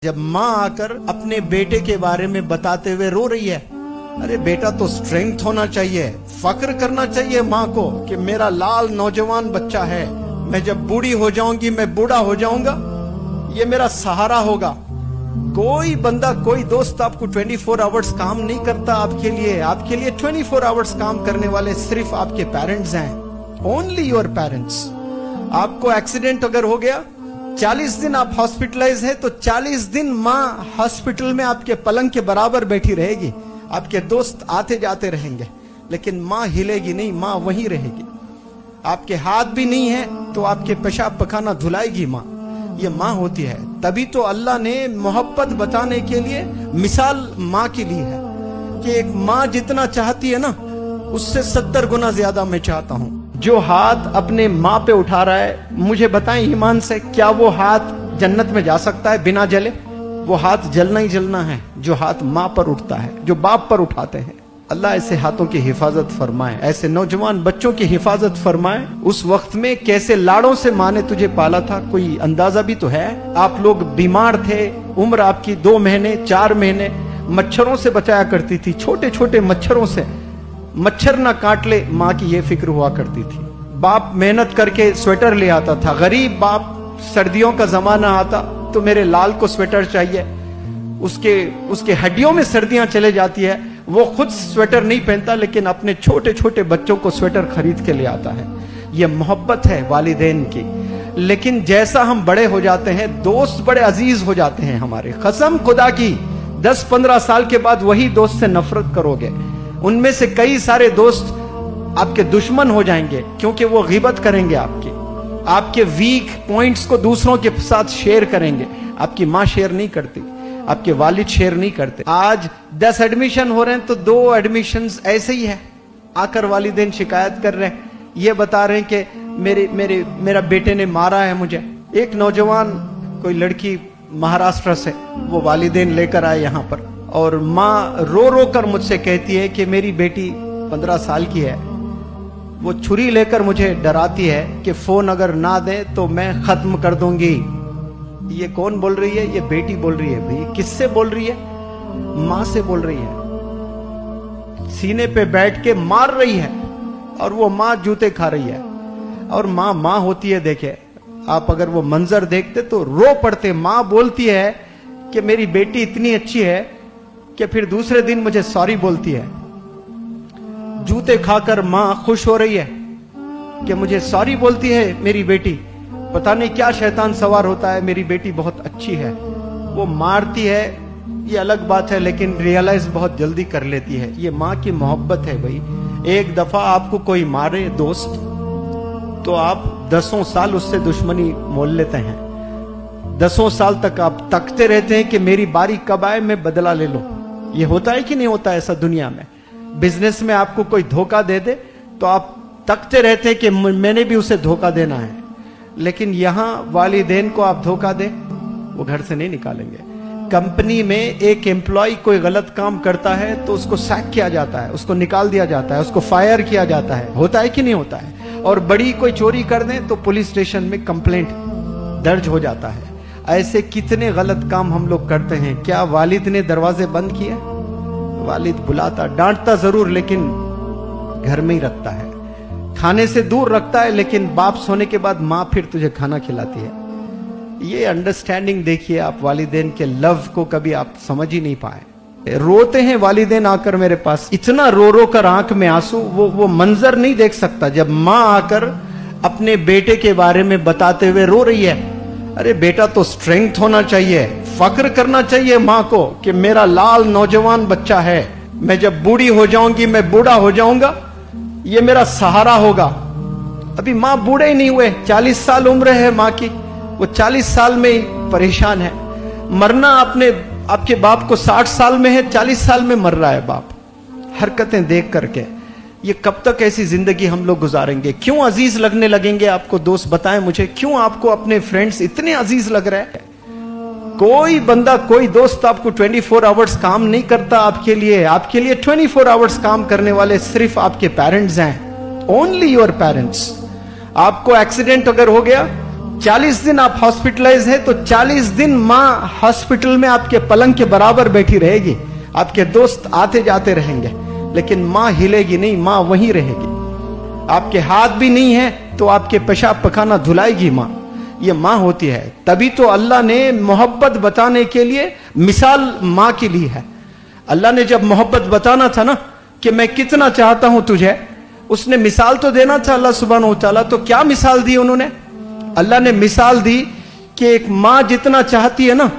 जब माँ आकर अपने बेटे के बारे में बताते हुए रो रही है, अरे बेटा तो स्ट्रेंथ होना चाहिए, फक्र करना चाहिए माँ को कि मेरा लाल नौजवान बच्चा है, मैं जब बूढ़ी हो जाऊंगी, मैं बूढ़ा हो जाऊंगा, ये मेरा सहारा होगा। कोई बंदा, कोई दोस्त आपको 24 आवर्स काम नहीं करता आपके लिए 24 आवर्स काम करने वाले सिर्फ आपके पेरेंट्स हैं, ओनली योर पेरेंट्स। आपको एक्सीडेंट अगर हो गया, 40 दिन आप हॉस्पिटलाइज है, तो 40 दिन माँ हॉस्पिटल में आपके पलंग के बराबर बैठी रहेगी, आपके दोस्त आते जाते रहेंगे, लेकिन माँ हिलेगी नहीं, माँ वहीं रहेगी। आपके हाथ भी नहीं है तो आपके पेशाब पखाना धुलाएगी माँ, ये माँ होती है। तभी तो अल्लाह ने मोहब्बत बताने के लिए मिसाल माँ की ली है कि एक माँ जितना चाहती है ना, उससे 70 गुना ज्यादा मैं चाहता हूँ। जो हाथ अपने माँ पे उठा रहा है, मुझे बताएं ईमान से, क्या वो हाथ जन्नत में जा सकता है बिना जले? वो हाथ जलना ही जलना है जो हाथ माँ पर उठता है, जो बाप पर उठाते हैं। अल्लाह ऐसे हाथों की हिफाजत फरमाए, ऐसे नौजवान बच्चों की हिफाजत फरमाए। उस वक्त में कैसे लाड़ों से माँ ने तुझे पाला था, कोई अंदाजा भी तो है। आप लोग बीमार थे, उम्र आपकी 2 महीने 4 महीने, मच्छरों से बचाया करती थी, छोटे छोटे मच्छरों से, मच्छर ना काट ले, माँ की ये फिक्र हुआ करती थी। बाप मेहनत करके स्वेटर ले आता था, गरीब बाप, सर्दियों का जमाना आता तो मेरे लाल को स्वेटर चाहिए, उसके हड्डियों में सर्दियां चले जाती है, वो खुद स्वेटर नहीं पहनता, लेकिन अपने छोटे छोटे बच्चों को स्वेटर खरीद के ले आता है। ये मोहब्बत है वालिदैन की। लेकिन जैसा हम बड़े हो जाते हैं, दोस्त बड़े अजीज हो जाते हैं हमारे, कसम खुदा की 10-15 साल के बाद वही दोस्त से नफरत करोगे, उनमें से कई सारे दोस्त आपके दुश्मन हो जाएंगे, क्योंकि वो गिबत करेंगे आपके वीक पॉइंट्स को दूसरों के साथ शेयर करेंगे। आपकी माँ शेयर नहीं करती, आपके वालिद शेयर नहीं करते। आज 10 एडमिशन हो रहे हैं तो 2 एडमिशन ऐसे ही है, आकर वालिदैन शिकायत कर रहे हैं, ये बता रहे हैं कि मेरा बेटे ने मारा है मुझे। एक नौजवान, कोई लड़की महाराष्ट्र से, वो वालिदैन लेकर आए यहाँ पर, और माँ रो रो कर मुझसे कहती है कि मेरी बेटी 15 साल की है, वो छुरी लेकर मुझे डराती है कि फोन अगर ना दे तो मैं खत्म कर दूंगी। ये कौन बोल रही है? ये बेटी बोल रही है। भाई किससे बोल रही है? माँ से बोल रही है, सीने पे बैठ के मार रही है, और वो माँ जूते खा रही है। और माँ माँ होती है। देखे आप, अगर वो मंजर देखते तो रो पड़ते। माँ बोलती है कि मेरी बेटी इतनी अच्छी है कि फिर दूसरे दिन मुझे सॉरी बोलती है। जूते खाकर माँ खुश हो रही है कि मुझे सॉरी बोलती है मेरी बेटी। पता नहीं क्या शैतान सवार होता है, मेरी बेटी बहुत अच्छी है। वो मारती है, ये अलग बात है, लेकिन रियलाइज बहुत जल्दी कर लेती है। ये माँ की मोहब्बत है भाई। एक दफा आपको कोई मारे दोस्त, तो आप 10 साल उससे दुश्मनी मोल लेते हैं। 10 साल तक आप तकते रहते हैं कि मेरी बारी कब आए, मैं बदला ले लूं। ये होता है कि नहीं होता ऐसा दुनिया में? बिजनेस में आपको कोई धोखा दे दे तो आप तकते रहते हैं कि मैंने भी उसे धोखा देना है। लेकिन यहां वालिदैन को आप धोखा दे, वो घर से नहीं निकालेंगे। कंपनी में एक एम्प्लॉय कोई गलत काम करता है तो उसको सैक किया जाता है, उसको निकाल दिया जाता है, उसको फायर किया जाता है। होता है कि नहीं होता है? और बड़ी कोई चोरी कर दे तो पुलिस स्टेशन में कंप्लेंट दर्ज हो जाता है। ऐसे कितने गलत काम हम लोग करते हैं। क्या वालिद ने दरवाजे बंद किए? वालिद बुलाता, डांटता जरूर, लेकिन घर में ही रखता है, खाने से दूर रखता है, लेकिन बाप सोने के बाद माँ फिर तुझे खाना खिलाती है। ये अंडरस्टैंडिंग देखिए आप, वालिदैन के लव को कभी आप समझ ही नहीं पाए। रोते हैं वालिदैन आकर मेरे पास, इतना रो रो कर आंख में आंसू, वो मंजर नहीं देख सकता। जब माँ आकर अपने बेटे के बारे में बताते हुए रो रही है, अरे बेटा तो स्ट्रेंथ होना चाहिए, फक्र करना चाहिए माँ को कि मेरा लाल नौजवान बच्चा है, मैं जब बूढ़ी हो जाऊंगी, मैं बूढ़ा हो जाऊंगा, ये मेरा सहारा होगा। अभी माँ बूढ़े ही नहीं हुए, 40 साल उम्र है माँ की, वो 40 साल में ही परेशान है। मरना आपके बाप को 60 साल में है, 40 साल में मर रहा है बाप। हरकतें देख करके ये कब तक ऐसी जिंदगी हम लोग गुजारेंगे? क्यों अजीज लगने लगेंगे आपको दोस्त? बताएं मुझे, क्यों आपको अपने फ्रेंड्स इतने अजीज लग रहे हैं? कोई बंदा, कोई दोस्त आपको 24 आवर्स काम नहीं करता आपके लिए 24 आवर्स काम करने वाले सिर्फ आपके पेरेंट्स हैं, ओनली योर पेरेंट्स। आपको एक्सीडेंट अगर हो गया, 40 दिन आप हॉस्पिटलाइज है तो 40 दिन माँ हॉस्पिटल में आपके पलंग के बराबर बैठी रहेगी, आपके दोस्त आते जाते रहेंगे, लेकिन माँ हिलेगी नहीं, माँ वहीं रहेगी। आपके हाथ भी नहीं है तो आपके पेशाब पखाना धुलाएगी माँ। ये माँ होती है। तभी तो अल्लाह ने मोहब्बत बताने के लिए मिसाल माँ की ली है। अल्लाह ने जब मोहब्बत बताना था ना कि मैं कितना चाहता हूं तुझे, उसने मिसाल तो देना था अल्लाह सुब्हानहू व तआला। तो क्या मिसाल दी उन्होंने? अल्लाह ने मिसाल दी कि एक माँ जितना चाहती है ना,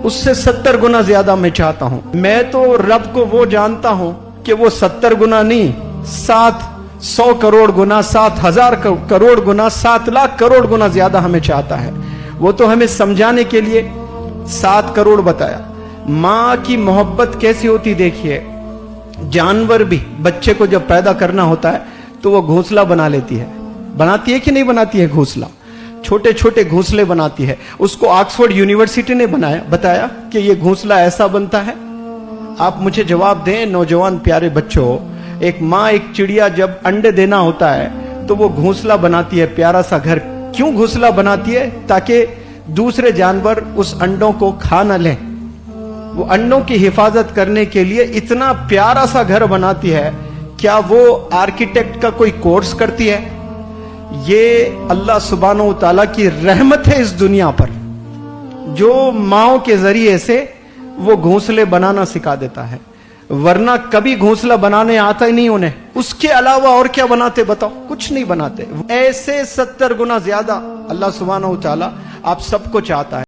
उससे 70 गुना ज्यादा मैं चाहता हूं। मैं तो रब को वो जानता हूं कि वो 70 गुना नहीं, 700 करोड़ गुना, 7,000 करोड़ गुना, 7 लाख करोड़ गुना ज्यादा हमें चाहता है। वो तो हमें समझाने के लिए 7 करोड़ बताया। माँ की मोहब्बत कैसी होती देखिए। जानवर भी बच्चे को जब पैदा करना होता है तो वो घोंसला बना लेती है। बनाती है कि नहीं बनाती है? घोंसला, छोटे छोटे घोंसले बनाती है। उसको ऑक्सफोर्ड यूनिवर्सिटी ने बताया कि ये घोंसला ऐसा बनता है। आप मुझे जवाब दें नौजवान प्यारे बच्चों, एक माँ, एक चिड़िया जब अंडे देना होता है तो वो घोंसला बनाती है, प्यारा सा घर। क्यों घोंसला बनाती है? ताकि दूसरे जानवर उस अंडों को खा न लें। वो अंडों की हिफाजत करने के लिए इतना प्यारा सा घर बनाती है। क्या वो आर्किटेक्ट का कोई कोर्स करती है? ये अल्लाह सुब्हानहू व तआला की रहमत है इस दुनिया पर, जो माओ के जरिए से वो घोंसले बनाना सिखा देता है। वरना कभी घोंसला बनाने आता ही नहीं उन्हें। उसके अलावा और क्या बनाते बताओ? कुछ नहीं बनाते। ऐसे 70 गुना ज्यादा अल्लाह सुब्हानहू व तआला आप सबको चाहता है।